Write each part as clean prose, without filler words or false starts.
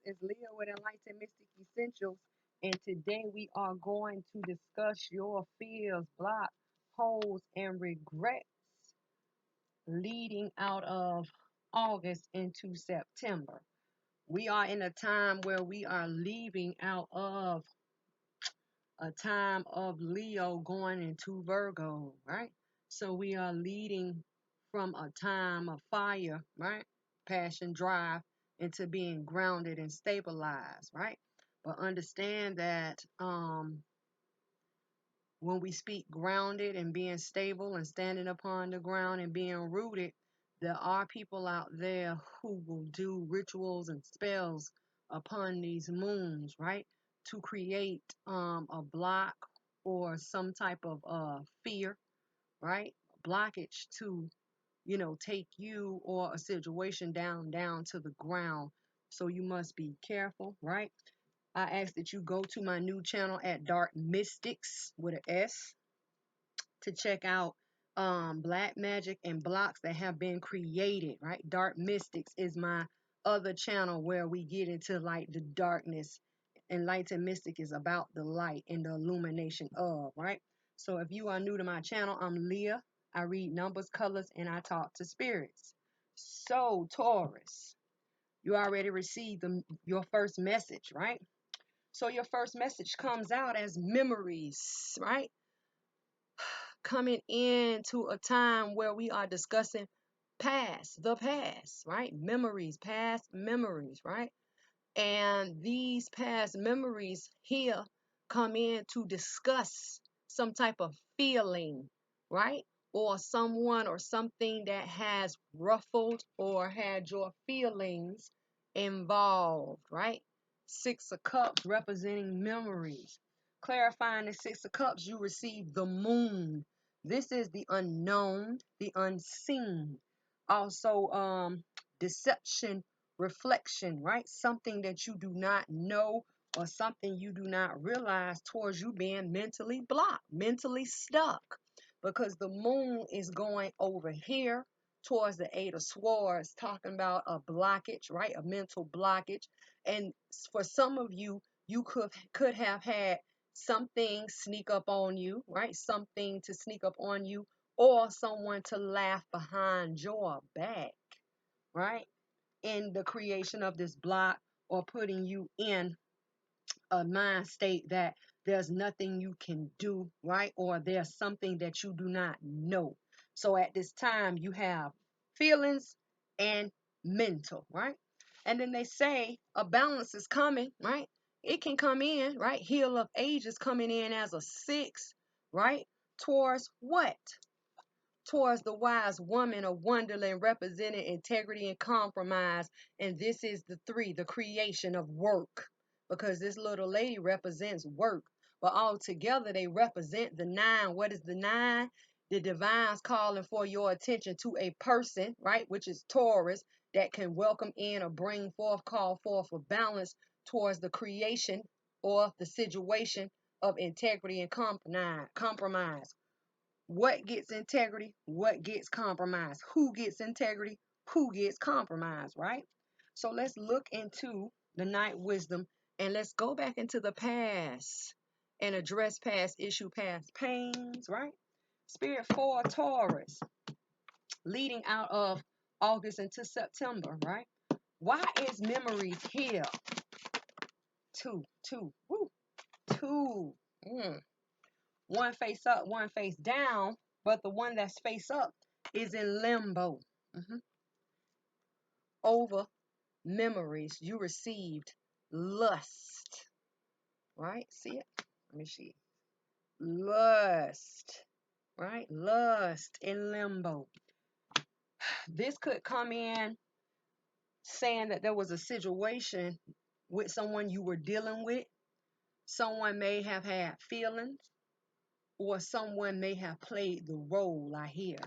is Leah with Enlightened Mystic Essentials, and today we are going to discuss your fears, block, holes, and regrets leading out of August into September. We are in a time where we are leaving out of a time of Leo going into Virgo, right? So we are leading from a time of fire, right? Passion, drive, into being grounded and stabilized, right? But understand that when we speak grounded and being stable and standing upon the ground and being rooted, there are people out there who will do rituals and spells upon these moons, right? To create a block or some type of fear, right? Blockage to, take you or a situation down to the ground. So you must be careful, right? I ask that you go to my new channel at Dark Mystics with an S to check out black magic and blocks that have been created, right? Dark Mystics is my other channel where we get into like the darkness. Enlightened Mystic is about the light and the illumination of, right? So if you are new to my channel, I'm Leah. I read numbers, colors, and I talk to spirits. So Taurus, you already received your first message, right? So your first message comes out as memories, right? Coming into a time where we are discussing the past, right? Memories, past memories, right? And these past memories here come in to discuss some type of feeling, right? Or someone or something that has ruffled or had your feelings involved, right? Six of Cups representing memories. Clarifying the Six of Cups, you receive the moon. This is the unknown, the unseen. Also, deception, reflection, right? Something that you do not know or something you do not realize towards you being mentally blocked, mentally stuck. Because the moon is going over here towards the Eight of Swords, talking about a blockage, right? A mental blockage. And for some of you, you could have had something sneak up on you, right? Something to sneak up on you, or someone to laugh behind your back, right? In the creation of this block or putting you in a mind state that there's nothing you can do, right? Or there's something that you do not know. So at this time, you have feelings and mental, right? And then they say a balance is coming, right? It can come in, right? Heel of Ages coming in as a 6, right? Towards what? Towards the wise woman of Wonderland representing integrity and compromise. And this is the 3, the creation of work, because this little lady represents work. But all together they represent the 9. What is the 9? The divine's calling for your attention to a person, right, which is Taurus, that can welcome in or bring forth, call forth a balance towards the creation or the situation of integrity and compromise. What gets integrity? What gets compromise? Who gets integrity? Who gets compromise, right? So let's look into the night wisdom and let's go back into the past and address past issue, past pains, right? Spirit for Taurus, leading out of August into September, right? Why is memories here? Two, woo, two. One face up, one face down, but the one that's face up is in limbo. Mhm. Over memories you received lust, right? See it? Let me see. Lust, right? Lust in limbo. This could come in saying that there was a situation with someone you were dealing with. Someone may have had feelings, or someone may have played the role, I hear.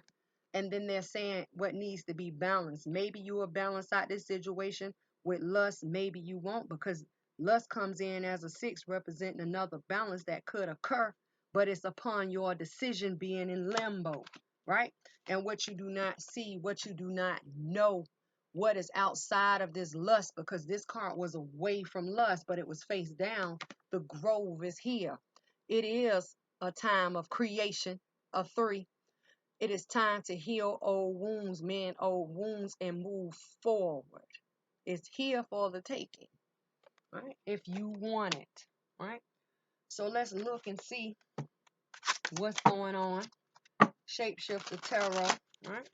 And then they're saying what needs to be balanced. Maybe you will balance out this situation with lust. Maybe you won't, because lust comes in as a 6, representing another balance that could occur, but it's upon your decision being in limbo, right? And what you do not see, what you do not know, what is outside of this lust, because this card was away from lust, but it was face down. The grove is here. It is a time of creation, a 3. It is time to heal old wounds, mend old wounds, and move forward. It's here for the taking, right? If you want it, right? So let's look and see what's going on. Shapeshifter Tarot, right?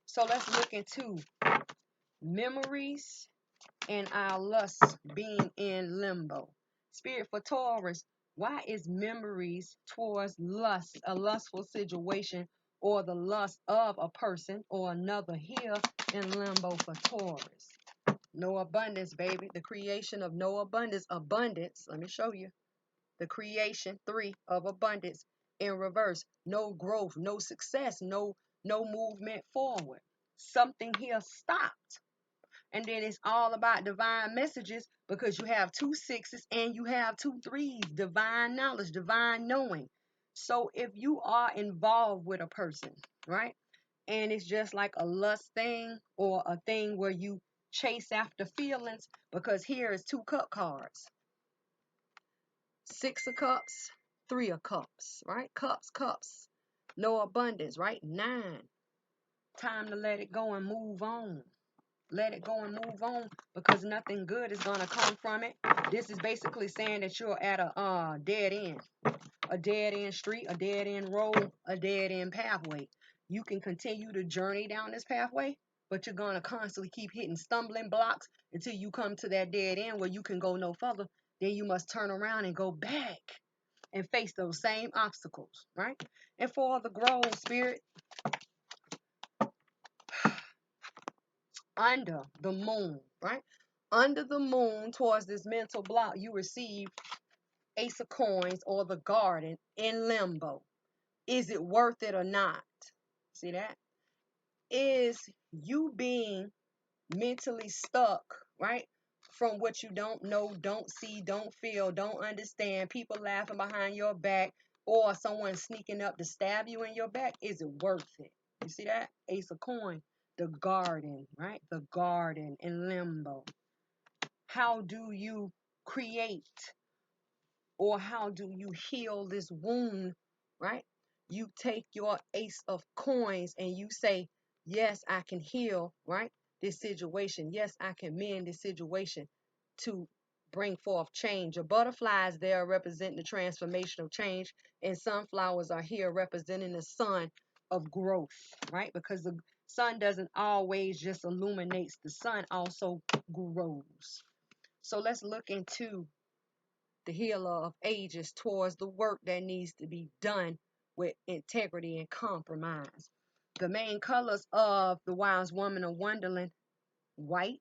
So let's look into memories and our lust being in limbo. Spirit for Taurus, why is memories towards lust, a lustful situation, or the lust of a person or another here in limbo for Taurus? No abundance, baby. The creation of no abundance. Abundance, let me show you. The creation, 3, of abundance in reverse. No growth, no success, no movement forward. Something here stopped. And then it's all about divine messages, because you have 2 6s and you have 2 3s. Divine knowledge, divine knowing. So if you are involved with a person, right, and it's just like a lust thing or a thing where you chase after feelings, because here is 2 cup cards. 6 of cups, 3 of cups, right? Cups. No abundance, right? 9. Time to let it go and move on. Let it go and move on, because nothing good is going to come from it. This is basically saying that you're at a dead end street, a dead end road, a dead end pathway. You can continue to journey down this pathway, but you're going to constantly keep hitting stumbling blocks until you come to that dead end where you can go no further. Then you must turn around and go back and face those same obstacles, right? And for the grove, Spirit, under the moon, right? Under the moon, towards this mental block, you receive Ace of Coins or the Garden in limbo. Is it worth it or not? See that? Is you being mentally stuck, right? From what you don't know, don't see, don't feel, don't understand, people laughing behind your back, or someone sneaking up to stab you in your back, is it worth it? You see that? Ace of Coin, the Garden, right? The Garden in limbo. How do you create, or how do you heal this wound, right? You take your Ace of Coins and you say, yes, I can heal, right, this situation. Yes, I can mend this situation to bring forth change. A butterfly is there representing the transformational change, and sunflowers are here representing the sun of growth, right? Because the sun doesn't always just illuminates, the sun also grows. So let's look into the healer of ages towards the work that needs to be done with integrity and compromise. The main colors of the Wise Woman of Wonderland: white,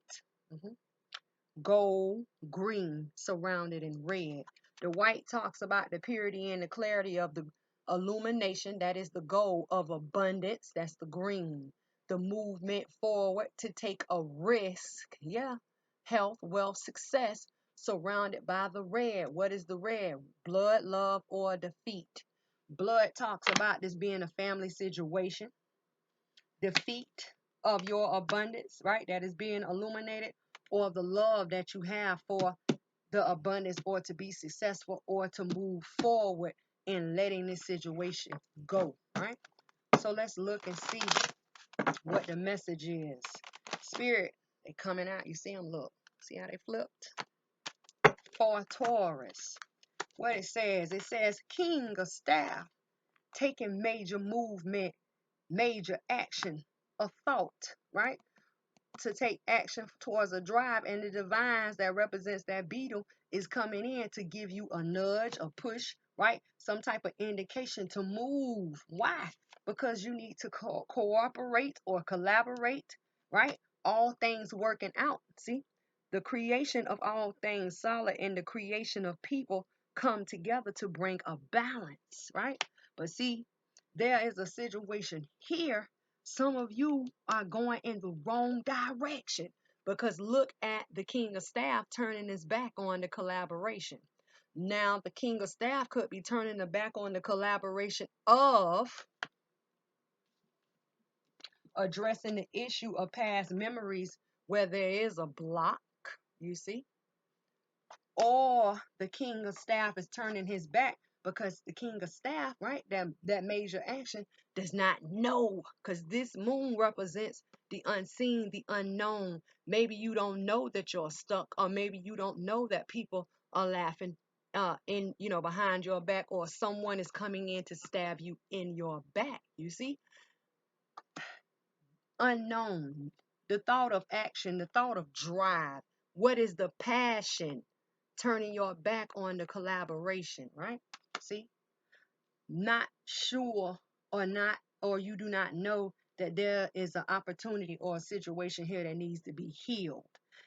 gold, green, surrounded in red. The white talks about the purity and the clarity of the illumination. That is the gold of abundance. That's the green. The movement forward to take a risk. Yeah. Health, wealth, success, surrounded by the red. What is the red? Blood, love, or defeat. Blood talks about this being a family situation. Defeat of your abundance, right? That is being illuminated, or the love that you have for the abundance, or to be successful, or to move forward in letting this situation go, right? So let's look and see what the message is. Spirit, they coming out. You see them? Look. See how they flipped? For Taurus. What it says, King of Staff, taking major movement, major action, a thought, right? To take action towards a drive, and the divines that represents that beetle is coming in to give you a nudge, a push, right? Some type of indication to move. Why? Because you need to cooperate or collaborate, right? All things working out. See, the creation of all things solid and the creation of people come together to bring a balance, right? But see, there is a situation here. Some of you are going in the wrong direction, because look at the King of Staff turning his back on the collaboration. Now, the King of Staff could be turning the back on the collaboration of addressing the issue of past memories where there is a block, you see, or the king of staff is turning his back because the king of staff, right, that major action does not know, because this moon represents the unseen, the unknown. Maybe you don't know that you're stuck, or maybe you don't know that people are laughing in, behind your back, or someone is coming in to stab you in your back. You see, unknown, the thought of action, the thought of drive. What is the passion turning your back on the collaboration, right? See, not sure, or you do not know that there is an opportunity or a situation here that needs to be healed.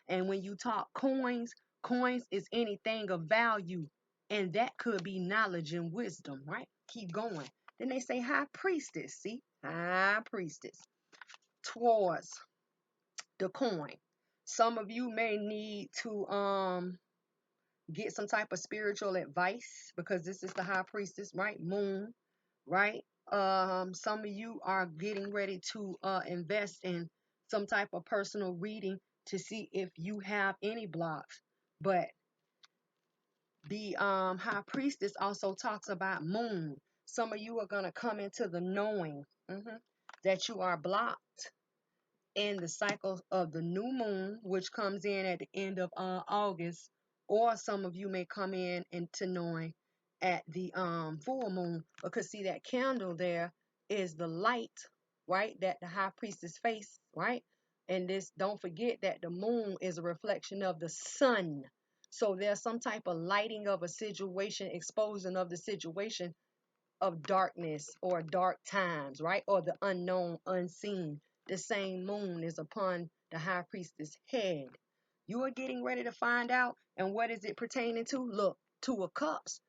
And when you talk coins, coins is anything of value, and that could be knowledge and wisdom, right? Keep going. Then they say high priestess, see? High priestess. Towards the coin. Some of you may need to get some type of spiritual advice, because this is the high priestess, right? Moon, right? Some of you are getting ready to invest in some type of personal reading to see if you have any blocks. But the high priestess also talks about moon. Some of you are going to come into the knowing that you are blocked in the cycle of the new moon, which comes in at the end of August, or some of you may come in into knowing at the full moon, because see, that candle there is the light, right, that the high priestess face, right? And this, don't forget that the moon is a reflection of the sun. So there's some type of lighting of a situation, exposing of the situation of darkness or dark times, right? Or the unknown, unseen. The same moon is upon the high priestess' head. You are getting ready to find out. And what is it pertaining to? Look, Two of Cups.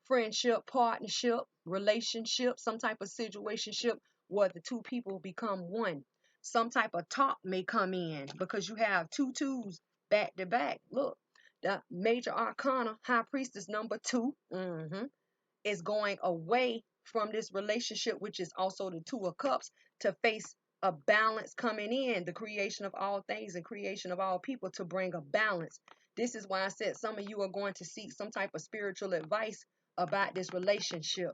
Friendship, partnership, relationship, some type of situationship where the two people become one. Some type of talk may come in because you have two twos back to back. Look, the major arcana, high priestess number 2. Is going away from this relationship, which is also the Two of Cups, to face a balance coming in, the creation of all things and creation of all people, to bring a balance. This is why I said some of you are going to seek some type of spiritual advice about this relationship.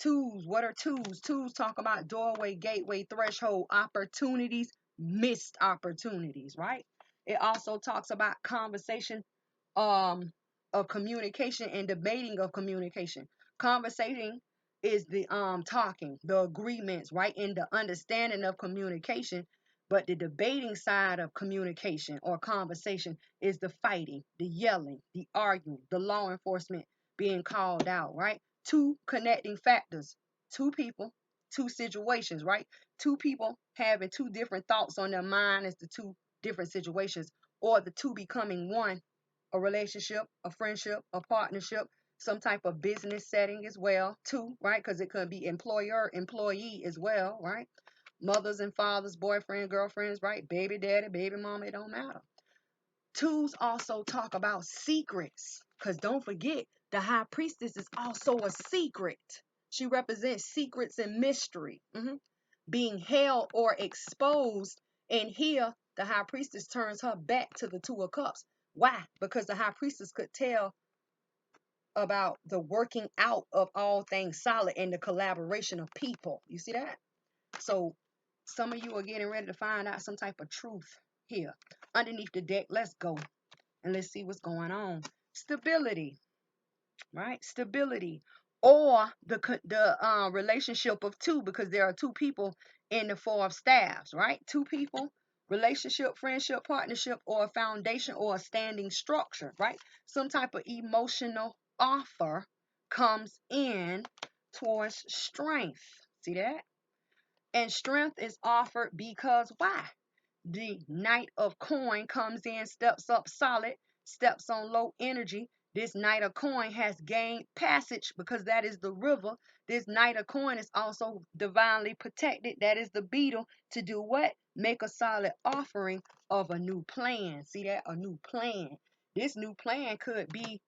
Twos, what are twos? Twos talk about doorway, gateway, threshold, opportunities, missed opportunities, right? It also talks about conversation of communication and debating of communication. Conversating is the talking, the agreements, right? And the understanding of communication. But the debating side of communication or conversation is the fighting, the yelling, the arguing, the law enforcement being called out, right? Two connecting factors, two people, two situations, right? Two people having two different thoughts on their mind as the two different situations, or the two becoming one, a relationship, a friendship, a partnership, some type of business setting as well, too, right? Because it could be employer, employee as well, right? Mothers and fathers, boyfriend, girlfriends, right? Baby daddy, baby mama, it don't matter. Twos also talk about secrets, because don't forget, the high priestess is also a secret. She represents secrets and mystery, being held or exposed. And here, the high priestess turns her back to the Two of Cups. Why? Because the high priestess could tell about the working out of all things solid and the collaboration of people. You see that? So some of you are getting ready to find out some type of truth here. Underneath the deck, let's go and let's see what's going on. Stability, right? Stability, or the relationship of two, because there are two people in the Four of Staves, right? Two people, relationship, friendship, partnership, or a foundation or a standing structure, right? Some type of emotional offer comes in towards strength. See that? And strength is offered because why? The Knight of Coin comes in, steps up solid, steps on low energy. This Knight of Coin has gained passage because that is the river. This Knight of Coin is also divinely protected. That is the beetle, to do what? Make a solid offering of a new plan. See that? A new plan. This new plan could be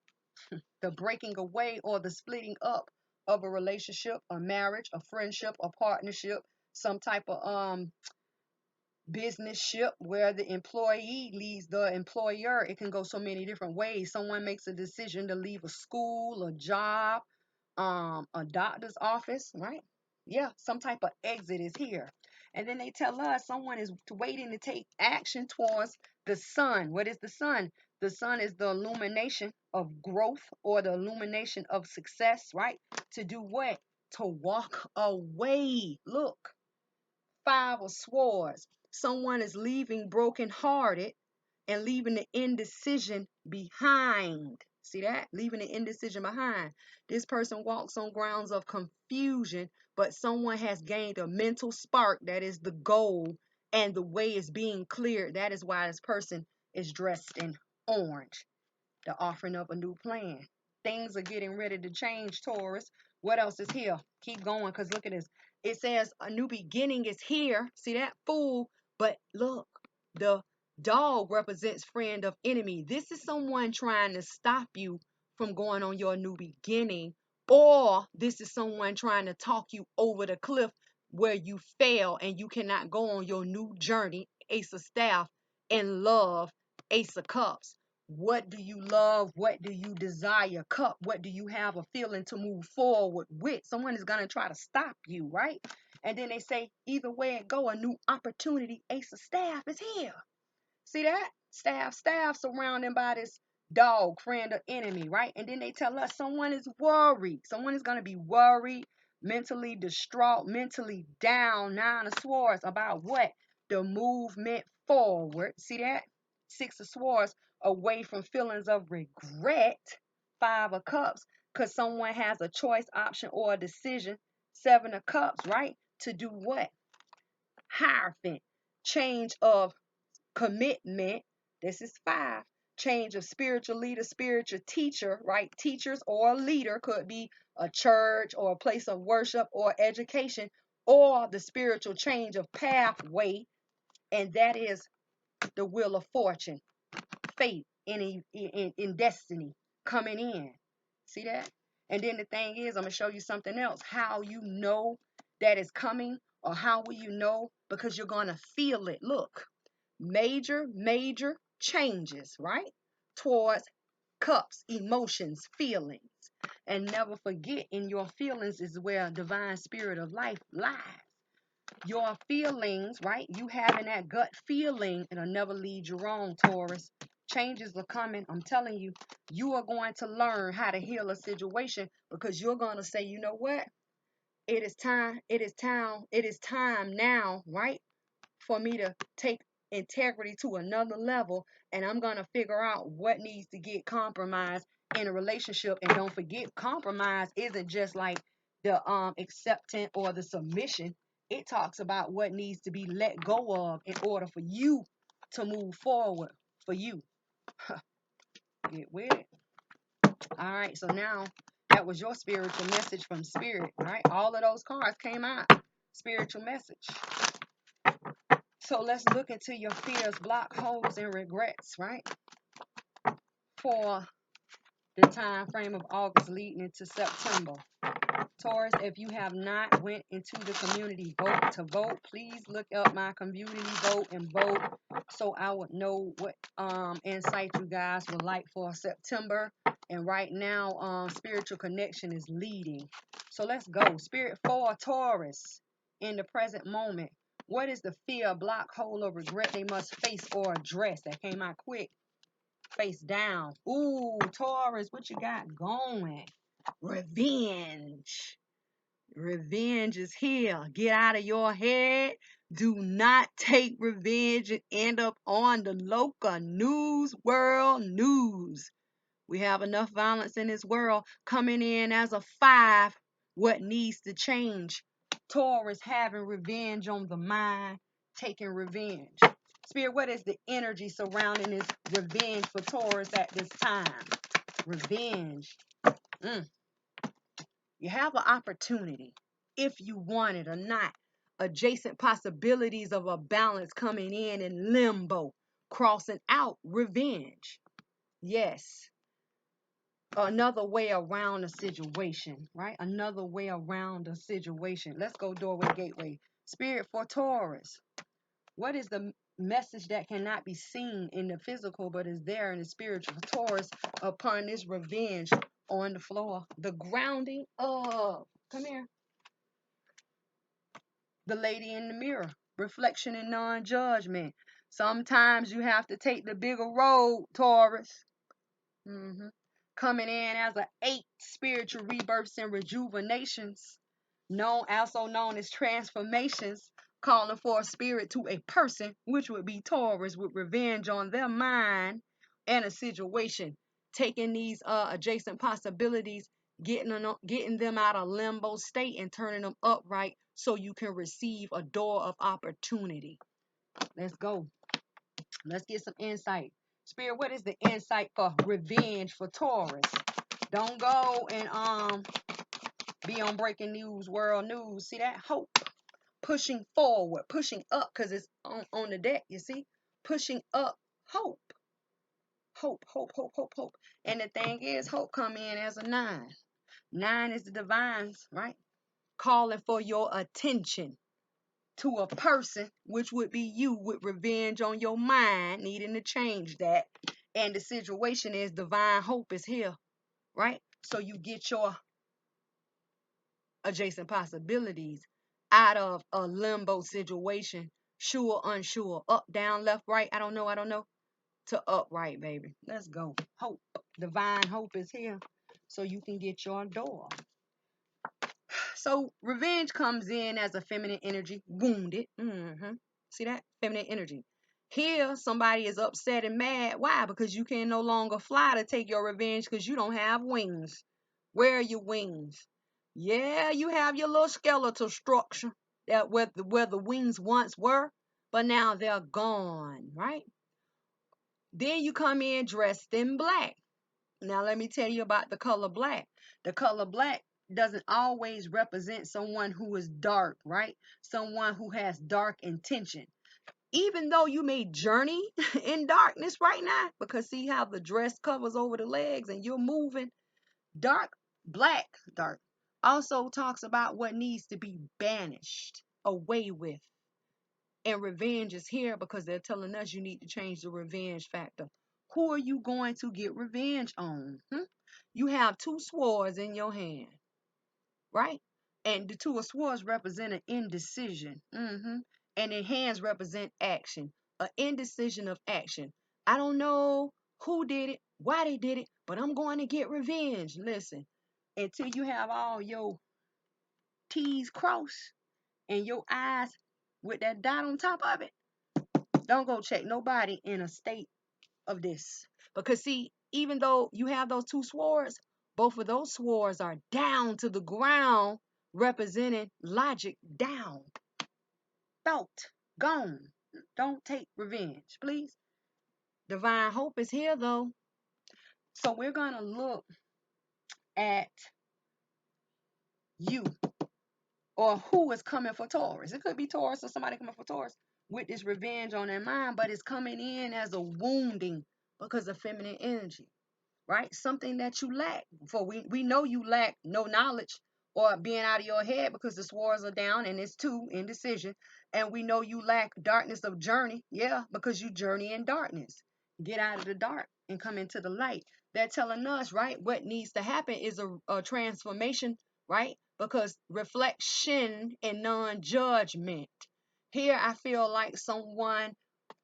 the breaking away or the splitting up of a relationship, a marriage, a friendship, a partnership, some type of business ship where the employee leads the employer. It can go so many different ways. Someone makes a decision to leave a school, a job, a doctor's office, right? Yeah, some type of exit is here. And then they tell us someone is waiting to take action towards the sun. What is the sun? The sun is the illumination of growth or the illumination of success, right? To do what? To walk away. Look, Five of Swords. Someone is leaving brokenhearted and leaving the indecision behind. See that? Leaving the indecision behind. This person walks on grounds of confusion, but someone has gained a mental spark that is the goal, and the way is being cleared. That is why this person is dressed in orange, the offering of a new plan. Things are getting ready to change, Taurus. What else is here? Keep going, because look at this. It says a new beginning is here. See that? Fool. But look, the dog represents friend of enemy. This is someone trying to stop you from going on your new beginning, or this is someone trying to talk you over the cliff where you fail and you cannot go on your new journey. Ace of Staff in love, Ace of Cups. What do you love? What do you desire? Cup, what do you have a feeling to move forward with? Someone is going to try to stop you, right? And then they say, either way it go, a new opportunity, Ace of Staff is here. See that? Staff surrounded by this dog, friend or enemy, right? And then they tell us someone is worried. Someone is going to be worried, mentally distraught, mentally down, Nine of Swords, about what? The movement forward. See that? Six of Swords, away from feelings of regret. Five of Cups, because someone has a choice, option, or a decision. Seven of Cups, right? To do what? Hierophant. Change of commitment. This is five. Change of spiritual leader, spiritual teacher, right? Teachers or a leader could be a church or a place of worship or education, or the spiritual change of pathway, and that is the wheel of fortune, fate, in destiny coming in. See that? And then the thing is, I'm gonna show you something else. How you know that is coming, or how will you know? Because you're gonna feel it. Look, major changes, right? Towards cups, emotions, feelings. And never forget, in your feelings is where divine spirit of life lies. Your feelings, right? You having that gut feeling, it'll never lead you wrong, Taurus. Changes are coming. I'm telling you, you are going to learn how to heal a situation, because you're going to say, you know what? It is time now, right? For me to take integrity to another level, and I'm going to figure out what needs to get compromised in a relationship. And don't forget, compromise isn't just like the acceptance or the submission. It talks about what needs to be let go of in order for you to move forward. For you. Get with it. All right, so now that was your spiritual message from spirit, right? All of those cards came out. Spiritual message. So let's look into your fears, block holes, and regrets, right? For the time frame of August leading into September. Taurus, if you have not went into the community vote to vote, please look up my community vote and vote, so I would know what insight you guys would like for September. And right now, spiritual connection is leading. So let's go. Spirit for Taurus in the present moment. What is the fear, block, hole, or regret they must face or address? That came out quick. Face down. Ooh, Taurus, what you got going? Revenge. Revenge is here. Get out of your head. Do not take revenge and end up on the local news, world news. We have enough violence in this world. Coming in as a 5. What needs to change? Taurus having revenge on the mind, taking revenge. Spirit, what is the energy surrounding this revenge for Taurus at this time? Revenge. You have an opportunity, if you want it or not. Adjacent possibilities of a balance coming in limbo, crossing out revenge. Yes. Another way around a situation, right? Another way around a situation. Let's go doorway, gateway. Spirit for Taurus. What is the message that cannot be seen in the physical but is there in the spiritual? Taurus, upon this revenge on the floor. The grounding of, come here, the lady in the mirror. Reflection and non-judgment. Sometimes you have to take the bigger road, Taurus. Coming in as an 8, spiritual rebirths and rejuvenations, also known as transformations, calling for a spirit to a person, which would be Taurus, with revenge on their mind and a situation, taking these adjacent possibilities, getting them out of limbo state and turning them upright so you can receive a door of opportunity. Let's go. Let's get some insight. Spirit, what is the insight for revenge for Taurus? Don't go and be on breaking news, world news. See that? Hope. Pushing forward, pushing up, because it's on the deck, you see? Pushing up, hope. Hope, hope, hope, hope, hope. And the thing is, hope come in as a 9. 9 is the divines, right? Calling for your attention to a person, which would be you, with revenge on your mind, needing to change that. And the situation is divine hope is here, right? So you get your adjacent possibilities out of a limbo situation, sure, unsure, up, down, left, right, I don't know, to upright, baby. Let's go. Hope. Divine hope is here so you can get your door. So revenge comes in as a feminine energy, wounded. See that? Feminine energy. Here, somebody is upset and mad. Why? Because you can no longer fly to take your revenge because you don't have wings. Where are your wings? Yeah, you have your little skeletal structure that where the wings once were, but now they're gone, right? Then you come in dressed in black. Now let me tell you about the color black. The color black doesn't always represent someone who is dark, right? Someone who has dark intention. Even though you may journey in darkness right now, because see how the dress covers over the legs and you're moving, dark, also talks about what needs to be banished, away with. And revenge is here because they're telling us you need to change the revenge factor. Who are you going to get revenge on? You have 2 swords in your hand, right? And the 2 of swords represent an indecision. And the hands represent action, an indecision of action. I don't know who did it, why they did it, but I'm going to get revenge. Listen, until you have all your T's crossed and your I's with that dot on top of it, don't go check nobody in a state of this. Because see, even though you have those 2 swords, both of those swords are down to the ground, representing logic down. Thought gone. Don't take revenge, please. Divine hope is here though. So we're going to look at you, or who is coming for Taurus. It could be Taurus or somebody coming for Taurus with this revenge on their mind, but it's coming in as a wounding because of feminine energy, right? Something that you lack. For we know you lack no knowledge or being out of your head because the swords are down and it's 2, indecision. And we know you lack darkness of journey, yeah, because you journey in darkness. Get out of the dark and come into the light. They're telling us, right, what needs to happen is a transformation, right? Because reflection and non-judgment. Here I feel like someone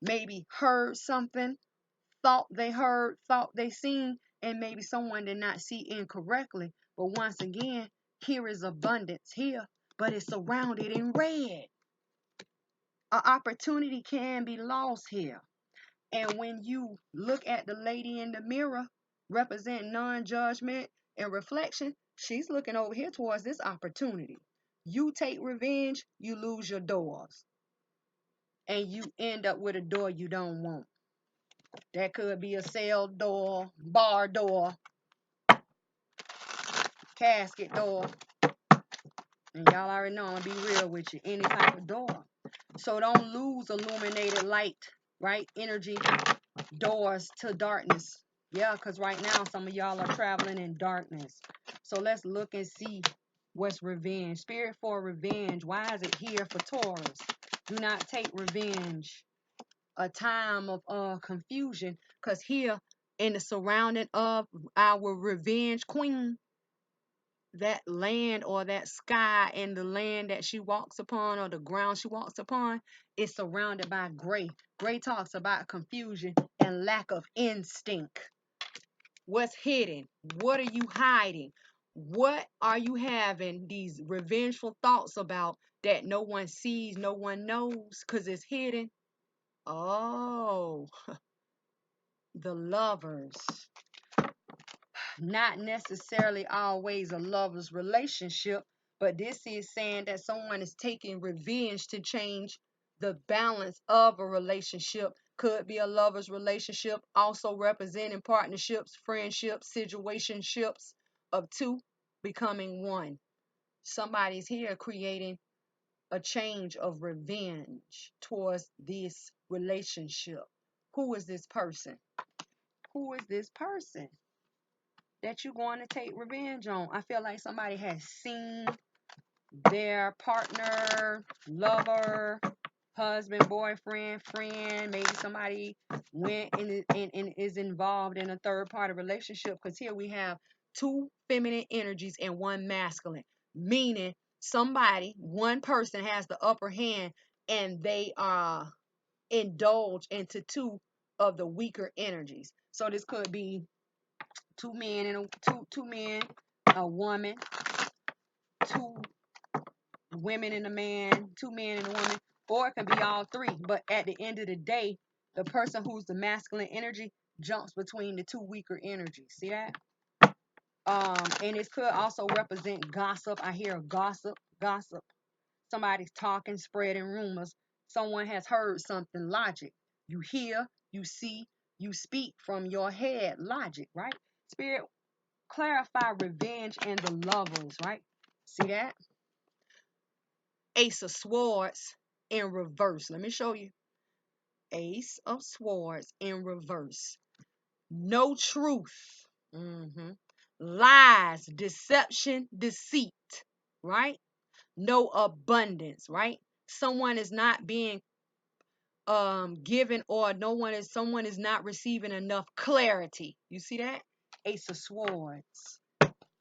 maybe heard something, thought they heard, thought they seen, and maybe someone did not see incorrectly. But once again, here is abundance here, but it's surrounded in red. An opportunity can be lost here. And when you look at the lady in the mirror, represent non-judgment and reflection, she's looking over here towards this opportunity. You take revenge, you lose your doors. And you end up with a door you don't want. That could be a cell door, bar door, casket door. And y'all already know I'm going to be real with you. Any type of door. So don't lose illuminated light, right? Energy doors to darkness. Yeah, because right now some of y'all are traveling in darkness. So let's look and see what's revenge. Spirit for revenge. Why is it here for Taurus? Do not take revenge. A time of confusion, because here in the surrounding of our revenge queen, that land or that sky and the land that she walks upon or the ground she walks upon is surrounded by gray. Gray talks about confusion and lack of instinct. What's hidden? What are you hiding? What are you having these revengeful thoughts about that no one sees, no one knows because it's hidden? Oh, the Lovers. Not necessarily always a lover's relationship, but this is saying that someone is taking revenge to change the balance of a relationship. Could be a lover's relationship, also representing partnerships, friendships, situationships of two becoming one. Somebody's here creating a change of revenge towards this relationship. Who is this person? Who is this person that you're going to take revenge on? I feel like somebody has seen their partner, lover, husband, boyfriend, friend, maybe somebody went and is involved in a third party relationship, because here we have two feminine energies and one masculine, meaning somebody, one person has the upper hand and they are indulge into two of the weaker energies. So this could be two men and two men, a woman, two women and a man, two men and a woman, or it can be all three. But at the end of the day, the person who's the masculine energy jumps between the two weaker energies. See that? And it could also represent gossip. I hear gossip, gossip. Somebody's talking, spreading rumors. Someone has heard something. Logic. You hear, you see, you speak from your head. Logic, right? Spirit, clarify revenge and the Lovers, right? See that? Ace of Swords in reverse. Let me show you. Ace of Swords in reverse. No truth. Lies, deception, deceit, right? No abundance, right? Someone is not being given, or someone is not receiving enough clarity. You see that? Ace of Swords.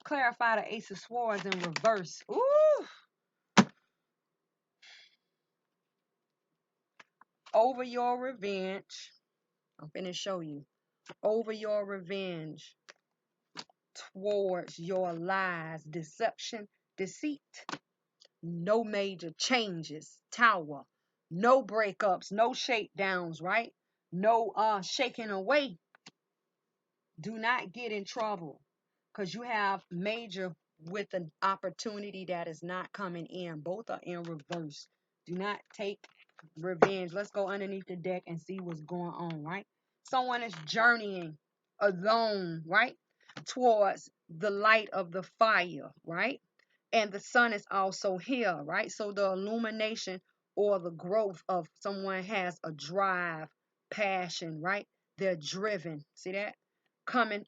Clarify the Ace of Swords in reverse. Ooh. Over your revenge. I'm finna show you. Over your revenge towards your lies, deception, deceit. No major changes. Tower. No breakups, no shakedowns, right? No shaking away. Do not get in trouble, because you have major with an opportunity that is not coming in. Both are in reverse. Do not take revenge. Let's go underneath the deck and see what's going on, right? Someone is journeying alone, right? Towards the light of the fire, right? And the sun is also here, right? So the illumination or the growth of someone has a drive, passion, right? They're driven. See that? Coming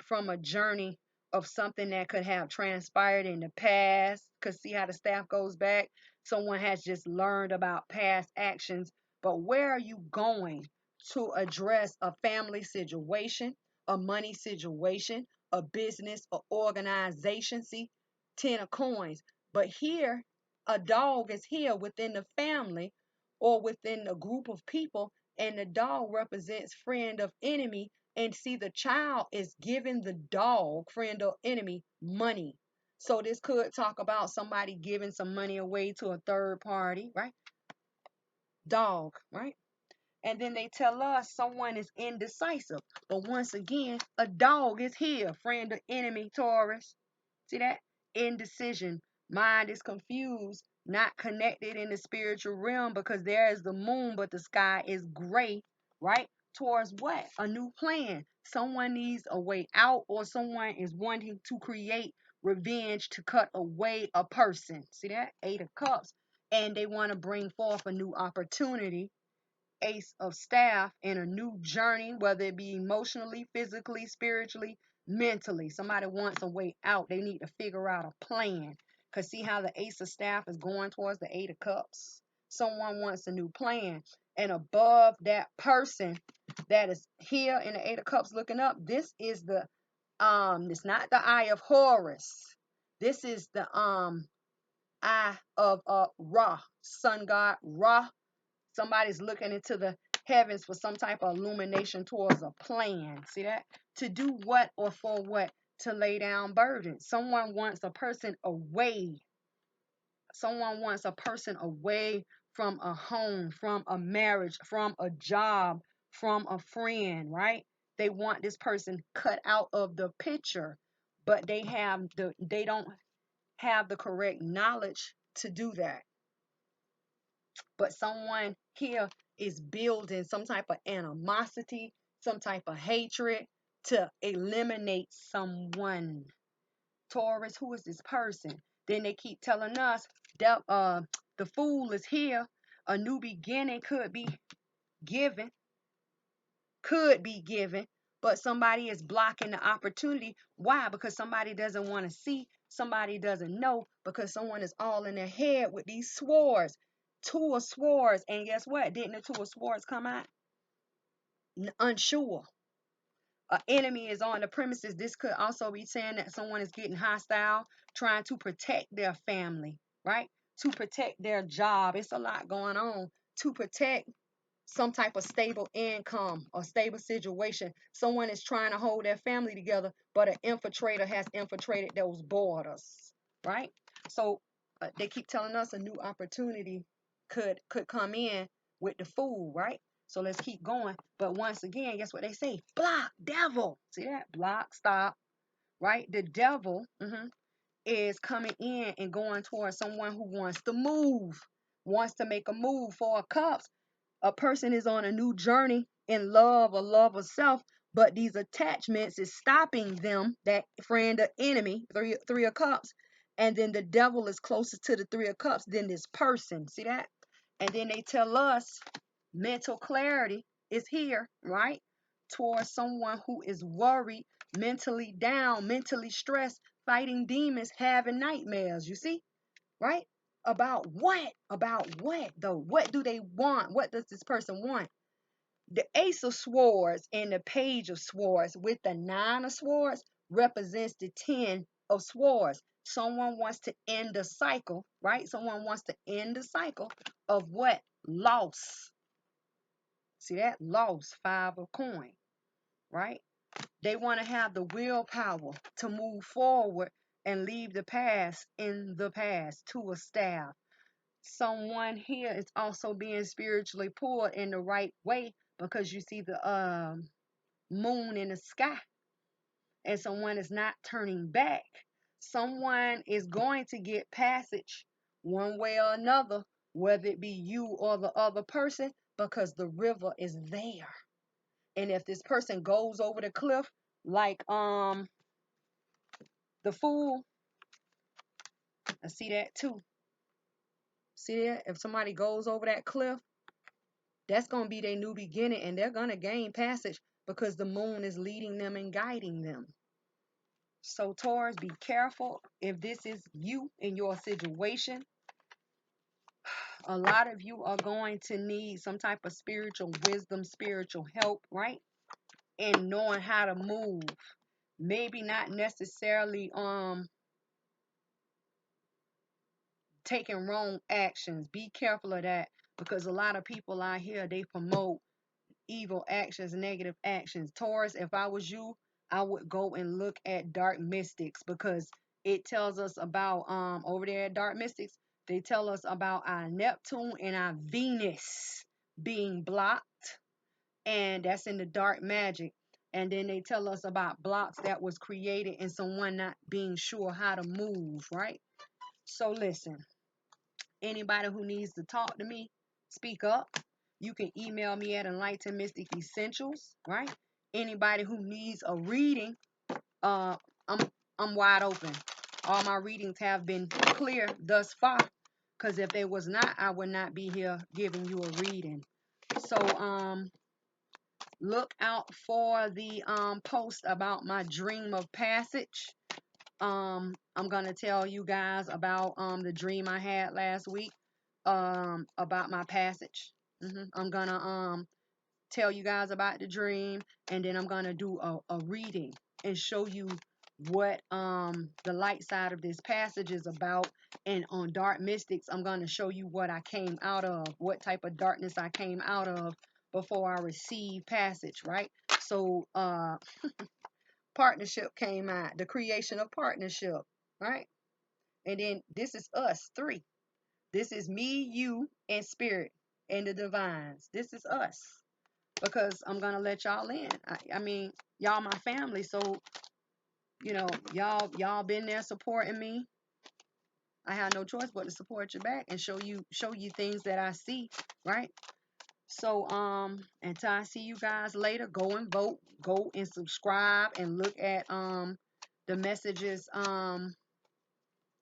from a journey of something that could have transpired in the past. Because see how the staff goes back? Someone has just learned about past actions. But where are you going to address a family situation, a money situation, a business, or organization? See, 10 of coins. But here, a dog is here within the family or within a group of people, and the dog represents friend of enemy. And see, the child is giving the dog, friend or enemy, money. So this could talk about somebody giving some money away to a third party, right? Dog, right? And then they tell us someone is indecisive. But once again, a dog is here, friend or enemy, Taurus. See that? Indecision. Mind is confused, not connected in the spiritual realm, because there is the moon, but the sky is gray, right? Towards what? A new plan. Someone needs a way out, or someone is wanting to create revenge to cut away a person. See that? Eight of Cups. And they want to bring forth a new opportunity. Ace of Staff, in a new journey, whether it be emotionally, physically, spiritually, mentally. Somebody wants a way out. They need to figure out a plan. Because see how the Ace of Staff is going towards the Eight of Cups? Someone wants a new plan. And above that person that is here in the Eight of Cups looking up, this is the it's not the Eye of Horus. This is the Eye of Ra, sun god Ra. Somebody's looking into the heavens for some type of illumination towards a plan. See that? To do what or for what? To lay down burdens. Someone wants a person away. Someone wants a person away from a home, from a marriage, from a job, from a friend, right? They want this person cut out of the picture, but they don't have the correct knowledge to do that. But someone here is building some type of animosity, some type of hatred to eliminate someone. Taurus, who is this person? Then they keep telling us that the fool is here. A new beginning could be given, but somebody is blocking the opportunity. Why? Because somebody doesn't want to see, somebody doesn't know, because someone is all in their head with these swords. Two of swords, and guess what? Didn't the two of swords come out? Unsure. An enemy is on the premises. This could also be saying that someone is getting hostile, trying to protect their family, right? To protect their job. It's a lot going on to protect some type of stable income or stable situation. Someone is trying to hold their family together, but an infiltrator has infiltrated those borders, right? So they keep telling us a new opportunity could come in with the fool, right? So let's keep going. But once again, guess what they say? Block, devil. See that? Block, stop, right? The devil is coming in and going towards someone who wants to move, wants to make a move. Four of Cups. A person is on a new journey in love or love of self, but these attachments is stopping them, that friend or enemy, three of Cups. And then the devil is closer to the Three of Cups than this person. See that? And then they tell us mental clarity is here, right? Towards someone who is worried, mentally down, mentally stressed, fighting demons, having nightmares. You see? Right? About what? About what though? What do they want? What does this person want? The Ace of Swords and the Page of Swords with the Nine of Swords represents the Ten of Swords. Someone wants to end the cycle, right? Someone wants to end the cycle of what? Loss. See that? Loss, Five of Coin, right? They want to have the willpower to move forward and leave the past in the past. Two of Staff. Someone here is also being spiritually pulled in the right way because you see the moon in the sky, and someone is not turning back. Someone is going to get passage one way or another, whether it be you or the other person, because the river is there. And if this person goes over the cliff like the fool, I see that too. See that? If somebody goes over that cliff, that's going to be their new beginning, and they're going to gain passage because the moon is leading them and guiding them. So Taurus, be careful if this is you in your situation. A lot of you are going to need some type of spiritual wisdom, spiritual help, right? In knowing how to move. Maybe not necessarily taking wrong actions. Be careful of that, because a lot of people out here, they promote evil actions, negative actions. Taurus, if I was you, I would go and look at Dark Mystics, because it tells us about over there at Dark Mystics, they tell us about our Neptune and our Venus being blocked, and that's in the dark magic. And then they tell us about blocks that was created and someone not being sure how to move, right? So listen, anybody who needs to talk to me, speak up. You can email me at Enlightened Mystic Essentials, right? Anybody who needs a reading, uh, I'm wide open. All my readings have been clear thus far, because if they was not, I would not be here giving you a reading. So look out for the post about my dream of passage. I'm gonna tell you guys about the dream I had last week. about my passage. I'm gonna tell you guys about the dream, and then I'm gonna do a reading and show you what the light side of this passage is about. And on Dark Mystics, I'm gonna show you what I came out of, what type of darkness I came out of before I received passage, right? So partnership came out, the creation of partnership, right? And then this is us three. This is me, you, and spirit, and the divines. This is us, because I'm gonna let y'all in. I mean, y'all my family, so y'all been there supporting me. I have no choice but to support you back and show you things that I see, right? So until I see you guys later, go and vote, go and subscribe, and look at the messages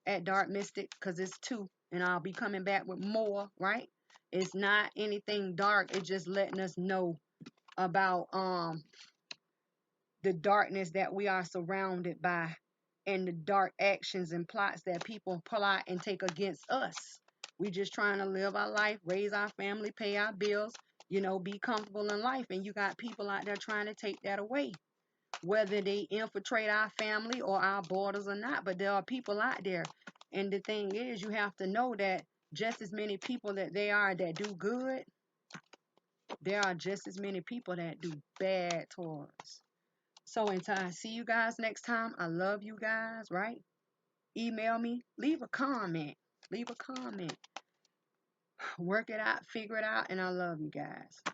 at Dark Mystic, because it's 2, and I'll be coming back with more, right? It's not anything dark, it's just letting us know about the darkness that we are surrounded by, and the dark actions and plots that people plot and take against us. We just trying to live our life, raise our family, pay our bills, be comfortable in life, and you got people out there trying to take that away, whether they infiltrate our family or our borders or not. But there are people out there, and the thing is, you have to know that just as many people that they are that do good, there are just as many people that do bad towards us. So until I see you guys next time, I love you guys, right? Email me, leave a comment, leave a comment. Work it out, figure it out, and I love you guys.